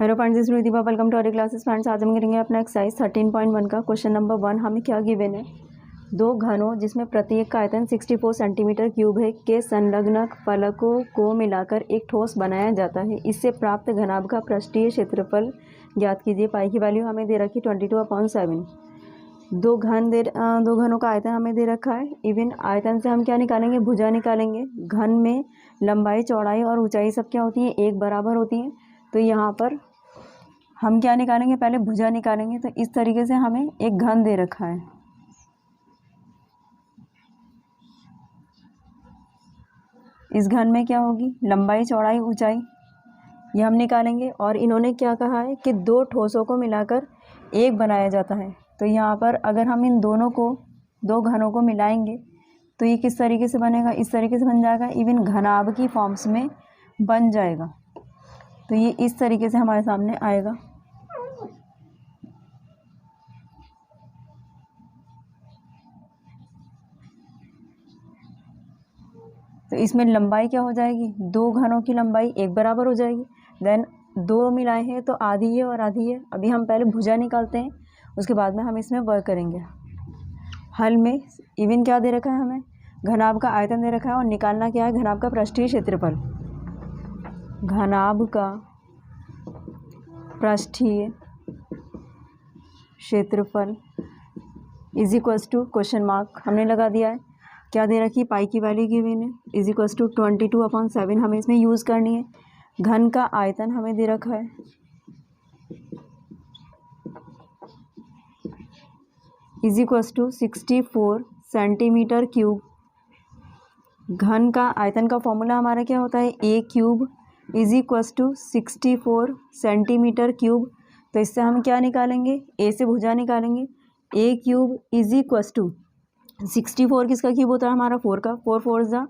Hello friends, this is Deepa. Welcome to our classes. Friends, आज हम करेंगे अपना एक्सरसाइज 13.1 का क्वेश्चन नंबर 1। हमें क्या गिवन है, दो घनों जिसमें प्रत्येक का आयतन 64 सेंटीमीटर क्यूब है के संलग्न फलकों को मिलाकर एक ठोस बनाया जाता है। इससे प्राप्त घनाभ का पृष्ठीय क्षेत्रफल ज्ञात कीजिए। पाई की वैल्यू हमें दे रखी 22/7। दो घनों का आयतन हमें दे रखा है। इवन आयतन से हम क्या निकालेंगे, भुजा निकालेंगे। घन में लंबाई, चौड़ाई और ऊंचाई सब क्या होती है, एक बराबर होती है। तो यहाँ पर हम क्या निकालेंगे, पहले भुजा निकालेंगे। तो इस तरीके से हमें एक घन दे रखा है। इस घन में क्या होगी, लंबाई, चौड़ाई, ऊंचाई, ये हम निकालेंगे। और इन्होंने क्या कहा है कि दो ठोसों को मिलाकर एक बनाया जाता है। तो यहाँ पर अगर हम इन दोनों को, दो घनों को मिलाएंगे तो ये किस तरीके से बनेगा, इस तरीके से बन जाएगा। इवन घनाभ की फॉर्म्स में बन जाएगा। तो ये इस तरीके से हमारे सामने आएगा। तो इसमें लंबाई क्या हो जाएगी, दो घनों की लंबाई एक बराबर हो जाएगी। देन दो मिलाए हैं तो आधी है और आधी है। अभी हम पहले भुजा निकालते हैं, उसके बाद में हम इसमें वर्क करेंगे। हल में इवन क्या दे रखा है, हमें घनाभ का आयतन दे रखा है और निकालना क्या है, घनाभ का पृष्ठीय क्षेत्रफल। घनाभ का पृष्ठीय क्षेत्रफल is equals to question mark हमने लगा दिया है। क्या दे रखी, पाई की वैल्यू गिवन है इज इक्वल्स टू 22/7 हमें इसमें यूज़ करनी है। घन का आयतन हमें दे रखा है is equals to 64 centimetre cube. घन का आयतन का फॉर्मूला हमारा क्या होता है, A cube is equals to 64 centimetre cube. तो इससे हम क्या निकालेंगे, ए से भुजा निकालेंगे। A cube is equals to 64 किसका क्यूब होता है, हमारा 4 का। 4 4 ज़ा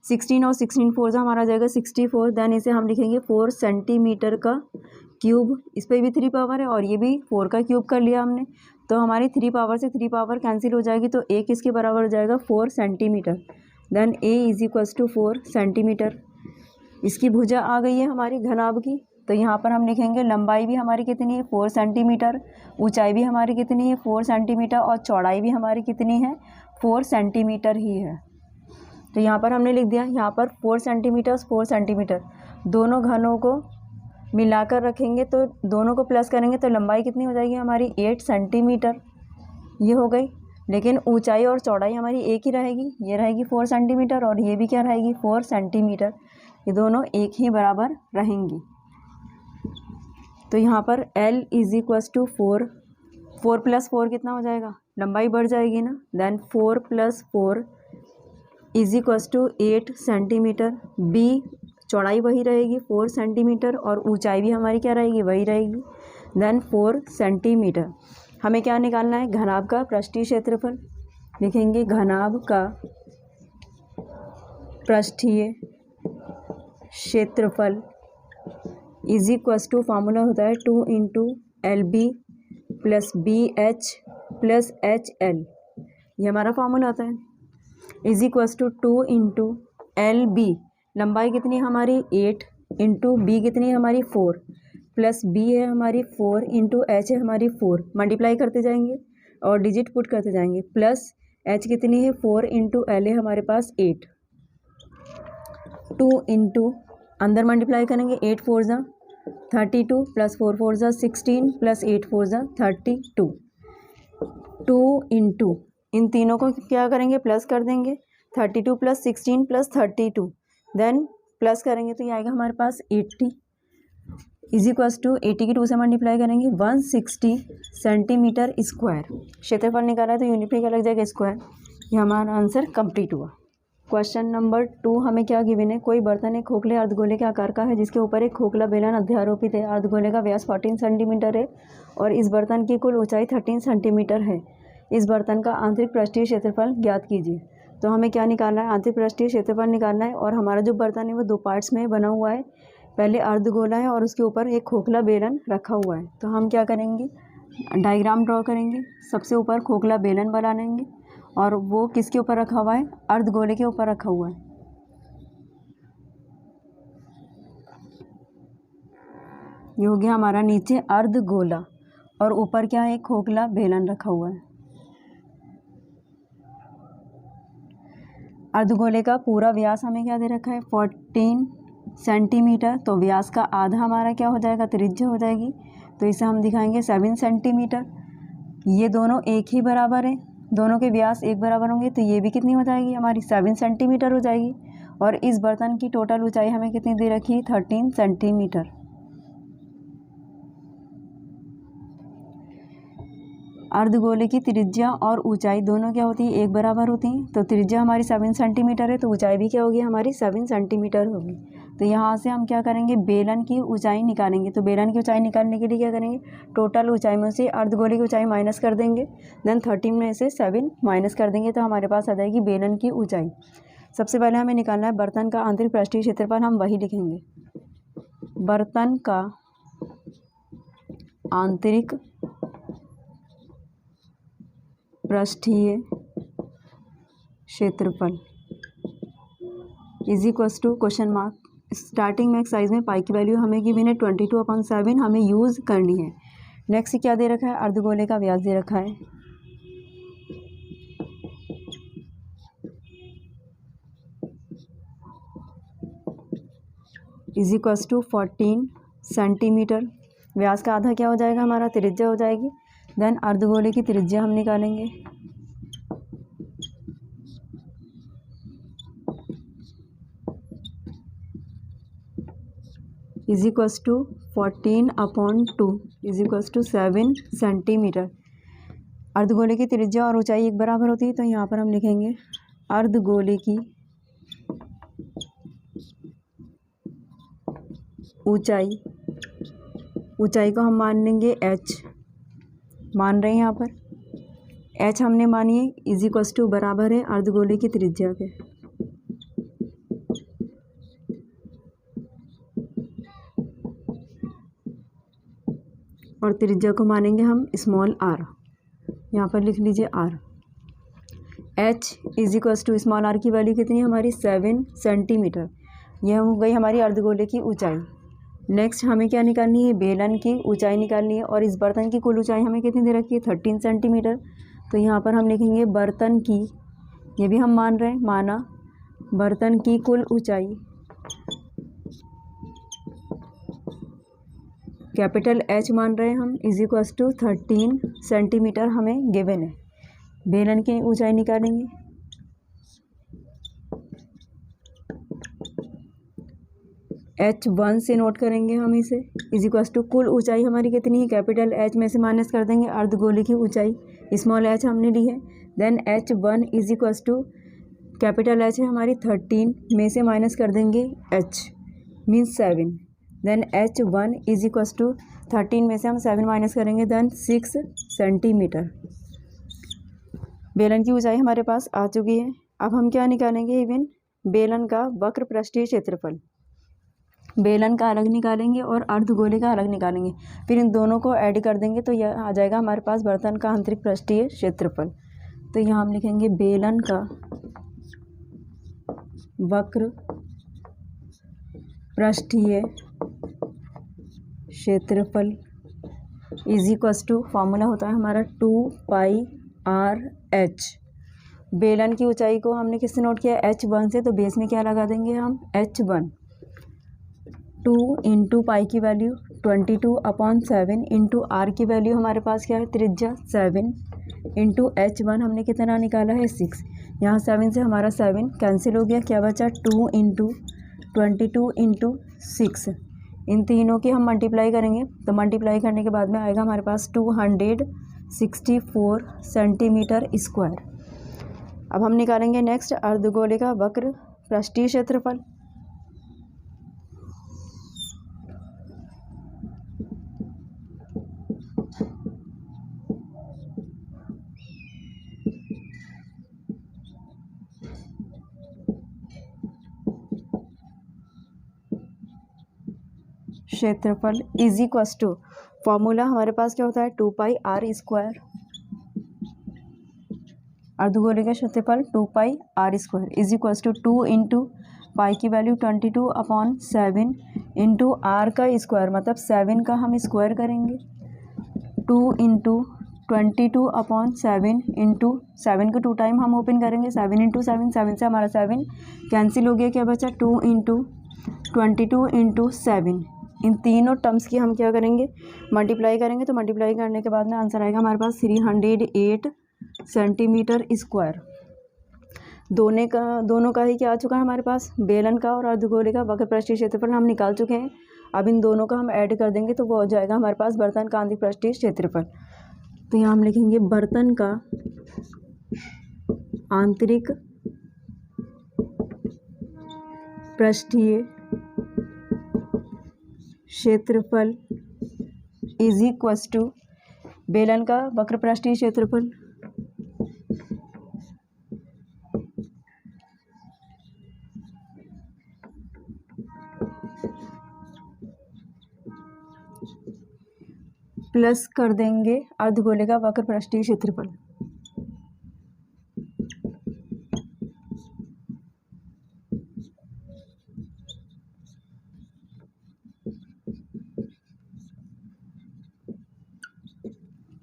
16 और 16 4 ज़ा हमारा जाएगा 64। देन इसे हम लिखेंगे 4 सेंटीमीटर का क्यूब। इस पर भी 3 पावर है और ये भी 4 का क्यूब कर लिया हमने। तो हमारी 3 पावर से 3 पावर कैंसिल हो जाएगी। तो ए किसके बराबर हो जाएगा, 4 centimetre. Then A is equals to 4 centimetre. इसकी भुजा आ गई है हमारी घनाभ की। तो यहाँ पर हम लिखेंगे लंबाई भी हमारी कितनी है, 4 सेंटीमीटर। ऊंचाई भी हमारी कितनी है, 4 सेंटीमीटर। और चौड़ाई भी हमारी कितनी है, 4 सेंटीमीटर ही है। तो यहाँ पर हमने लिख दिया, यहाँ पर 4 सेंटीमीटर 4 सेंटीमीटर। दोनों घनों को मिलाकर रखेंगे तो दोनों को प्लस करेंगे तो लंबाई कितनी हो जाएगी हमारी, 8 सेंटीमीटर। ये हो गई। लेकिन ऊंचाई और चौड़ाई हमारी एक ही रहेगी, ये रहेगी 4 सेंटीमीटर और ये भी क्या रहेगी, 4 सेंटीमीटर। ये दोनों एक ही बराबर रहेंगी। तो यहाँ पर L इज इक्वल्स टू 4 + 4 कितना हो जाएगा, लंबाई बढ़ जाएगी ना। Then 4 + 4 is equals to 8 centimetre. B चौड़ाई वही रहेगी 4 सेंटीमीटर और ऊंचाई भी हमारी क्या रहेगी, वही रहेगी। Then 4 centimetre. हमें क्या निकालना है, घनाभ का पृष्ठीय क्षेत्रफल। लिखेंगे घनाभ का पृष्ठीय क्षेत्रफल इज इक्वल्स टू, फार्मूला होता है 2 × LB + BH + HL। ये हमारा फार्मूला होता है। इज इक्वल्स टू 2 × LB, लंबाई कितनी है हमारी 8, इंटू B कितनी है हमारी 4, प्लस B है हमारी 4, इंटू H है हमारी 4। मल्टीप्लाई करते जाएंगे और डिजिट पुट करते जाएंगे। प्लस H कितनी है 4, इंटू L है हमारे पास 8। 2 इंटू अंदर मल्टीप्लाई करेंगे, 8 4 ज़ा 32 + 4 4 ज़ा 16 + 8 4 ज़ा 32। 2 इंटू इन तीनों को क्या करेंगे, प्लस कर देंगे। 32 + 16 + 32। देन प्लस करेंगे तो ये आएगा हमारे पास 80 इज इक्वल्स टू 80 की 2 से मल्टीप्लाई करेंगे 160 सेंटीमीटर स्क्वायर। क्षेत्रफल निकाला है तो यूनिट पे क्या लग जाएगा, स्क्वायर। ये हमारा आंसर कंप्लीट हुआ। क्वेश्चन नंबर 2 हमें क्या गिवन है, कोई बर्तन एक खोखले अर्धगोले के आकार का है जिसके ऊपर एक खोखला बेलन अध्यारोपित है। अर्धगोले का व्यास 14 सेंटीमीटर है और इस बर्तन की कुल ऊंचाई 13 सेंटीमीटर है। इस बर्तन का आंतरिक पृष्ठीय क्षेत्रफल ज्ञात कीजिए। तो हमें क्या निकालना है, आंतरिक पृष्ठीय क्षेत्रफल निकालना है। और हमारा जो बर्तन है वो 2 पार्ट्स में बना हुआ है। पहले अर्धगोला है और उसके ऊपर एक खोखला बेलन रखा हुआ है। तो हम क्या करेंगे, डायग्राम ड्रॉ करेंगे। सबसे ऊपर खोखला बेलन बना लेंगे और वो किसके ऊपर रखा हुआ है, अर्धगोले के ऊपर रखा हुआ है। ये हो गया हमारा नीचे अर्धगोला और ऊपर क्या है, एक खोखला बेलन रखा हुआ है। अर्धगोले का पूरा व्यास हमें क्या दे रखा है, 14 सेंटीमीटर। तो व्यास का आधा हमारा क्या हो जाएगा, त्रिज्या हो जाएगी। तो इसे हम दिखाएंगे 7 सेंटीमीटर। ये दोनों एक ही बराबर है, दोनों के व्यास एक बराबर होंगे, तो ये भी कितनी हो जाएगी हमारी, 7 सेंटीमीटर हो जाएगी। और इस बर्तन की टोटल ऊंचाई हमें कितनी दे रखी, 13 सेंटीमीटर। अर्धगोले की त्रिज्या और ऊंचाई दोनों क्या होती है, एक बराबर होती हैं। तो त्रिज्या हमारी 7 सेंटीमीटर है, तो ऊंचाई भी क्या होगी हमारी, 7 सेंटीमीटर होगी। तो यहाँ से हम क्या करेंगे, बेलन की ऊंचाई निकालेंगे। तो बेलन की ऊंचाई निकालने के लिए क्या करेंगे, टोटल ऊंचाई में से अर्धगोले की ऊंचाई माइनस कर देंगे, देन 13 में से 7 माइनस कर देंगे, तो हमारे पास आ जाएगी बेलन की ऊंचाई। सबसे पहले हमें निकालना है बर्तन का आंतरिक पृष्ठीय क्षेत्रफल, हम वही लिखेंगे। बर्तन का आंतरिक पृष्ठीय क्षेत्रफल is equals to question mark. Starting में एक्सरसाइज में पाई की वैल्यू हमें गिवन है 22/7 हमें यूज़ करनी है। नेक्स्ट क्या दे रखा है, अर्धगोले का व्यास दे रखा है। Is equals to 14 centimetre. व्यास का आधा क्या हो जाएगा हमारा, त्रिज्या हो जाएगी। देन अर्धगोले की त्रिज्या हम निकालेंगे। Is equals to 14/2 is equals to 7 centimetre. अर्धगोले की त्रिज्या और ऊंचाई एक बराबर होती है, तो यहाँ पर हम लिखेंगे अर्धगोले की ऊंचाई, ऊंचाई को हम मान लेंगे h, मान रहे हैं यहाँ पर h हमने मानी है, इज इक्वल्स टू बराबर है अर्धगोले की त्रिज्या के। और त्रिज्या को मानेंगे हम स्मॉल r, यहाँ पर लिख लीजिए r। h is equals to small r की वैल्यू कितनी है हमारी, 7 सेंटीमीटर। यह हो गई हमारी अर्धगोले की ऊंचाई। नेक्स्ट हमें क्या निकालनी है, बेलन की ऊंचाई निकालनी है। और इस बर्तन की कुल ऊंचाई हमें कितनी दे रखी है, 13 सेंटीमीटर। तो यहाँ पर हम लिखेंगे बर्तन की, ये भी हम मान रहे हैं, माना बर्तन की कुल ऊंचाई, कैपिटल H मान रहे हैं हम, इज इक्वल्स टू 13 सेंटीमीटर हमें गिवन है। बेलन की ऊंचाई निकालेंगे। H1 से नोट करेंगे हम इसे, इज इक्वल्स टू कुल ऊंचाई हमारी कितनी है, कैपिटल H में से माइनस कर देंगे अर्धगोले की ऊंचाई, स्मॉल h हमने ली है। Then H1 is equals to capital H है हमारी 13 में से माइनस कर देंगे h means 7। Then H1 is equals to 13 में से हम 7 माइनस करेंगे, देन 6 सेंटीमीटर। बेलन की ऊंचाई हमारे पास आ चुकी है। अब हम क्या निकालेंगे, इवन बेलन का वक्र पृष्ठीय क्षेत्रफल। बेलन का अलग निकालेंगे और अर्धगोले का अलग निकालेंगे, फिर इन दोनों को ऐड कर देंगे, तो यह आ जाएगा हमारे पास बर्तन का आंतरिक पृष्ठीय क्षेत्रफल। तो यहाँ हम लिखेंगे बेलन का वक्र पृष्ठीय क्षेत्रफल इज इक्वल्स टू, फॉर्मूला होता है हमारा 2πr/h। बेलन की ऊंचाई को हमने किससे नोट किया, H1 से, तो बेस में क्या लगा देंगे हम, H1। 2 इंटू पाई की वैल्यू 22/7 इंटू r की वैल्यू हमारे पास क्या है, त्रिज्या 7 इंटू H1 हमने कितना निकाला है, 6। यहाँ 7 से हमारा 7 कैंसिल हो गया, क्या बचा 2 इंटू 22 इंटू 6। इन तीनों की हम मल्टीप्लाई करेंगे, तो मल्टीप्लाई करने के बाद में आएगा हमारे पास 264 सेंटीमीटर स्क्वायर। अब हम निकालेंगे नेक्स्ट अर्धगोले का वक्र पृष्ठीय क्षेत्रफल। क्षेत्रफल इज इक्वल्स टू, फॉर्मूला हमारे पास क्या होता है, 2πr²। अर्धगोले का क्षेत्रफल 2πr² is equals to 2 into pi की वैल्यू 22/7 इंटू आर का स्क्वायर मतलब 7 का हम स्क्वायर करेंगे, 2 इंटू 22/7 इंटू 7 को 2 टाइम हम ओपन करेंगे, 7 इंटू 7, 7 से हमारा 7 कैंसिल हो गया, क्या बचा 2 इंटू 22 इंटू 7। इन तीनों टर्म्स की हम क्या करेंगे, मल्टीप्लाई करेंगे। तो मल्टीप्लाई करने के बाद में आंसर आएगा हमारे पास 308 सेंटीमीटर स्क्वायर। दोनों का ही क्या आ चुका है हमारे पास, बेलन का और अर्धगोले का वक्र पृष्ठीय क्षेत्रफल हम निकाल चुके हैं। अब इन दोनों का हम ऐड कर देंगे तो वो हो जाएगा हमारे पास बर्तन का आंतरिक पृष्ठीय क्षेत्रफल। तो यहाँ हम लिखेंगे बर्तन का आंतरिक पृष्ठीय क्षेत्रफल इज इक्वल्स टू बेलन का वक्र पृष्ठीय क्षेत्रफल प्लस कर देंगे अर्धगोले का वक्र पृष्ठीय क्षेत्रफल।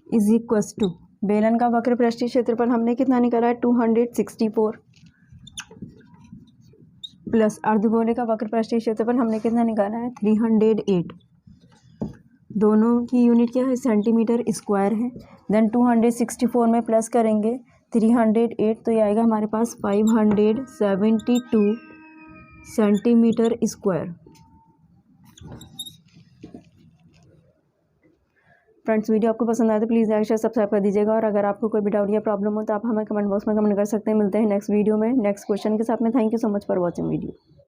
इज इक्वल्स टू बेलन का वक्र पृष्ठीय क्षेत्रफल हमने कितना निकाला है 264 प्लस अर्धगोले का वक्र पृष्ठीय क्षेत्रफल हमने कितना निकाला है 308। दोनों की यूनिट क्या है, सेंटीमीटर स्क्वायर है। देन 264 में प्लस करेंगे 308 तो ये आएगा हमारे पास 572 सेंटीमीटर स्क्वायर। फ्रेंड्स वीडियो आपको पसंद आए तो प्लीज़ लाइक शेयर सब्सक्राइब कर दीजिएगा, और अगर आपको कोई भी डाउट या प्रॉब्लम हो तो आप हमें कमेंट बॉक्स में कमेंट कर सकते हैं। मिलते हैं नेक्स्ट वीडियो में नेक्स्ट क्वेश्चन के साथ में। Thank you so much for watching video.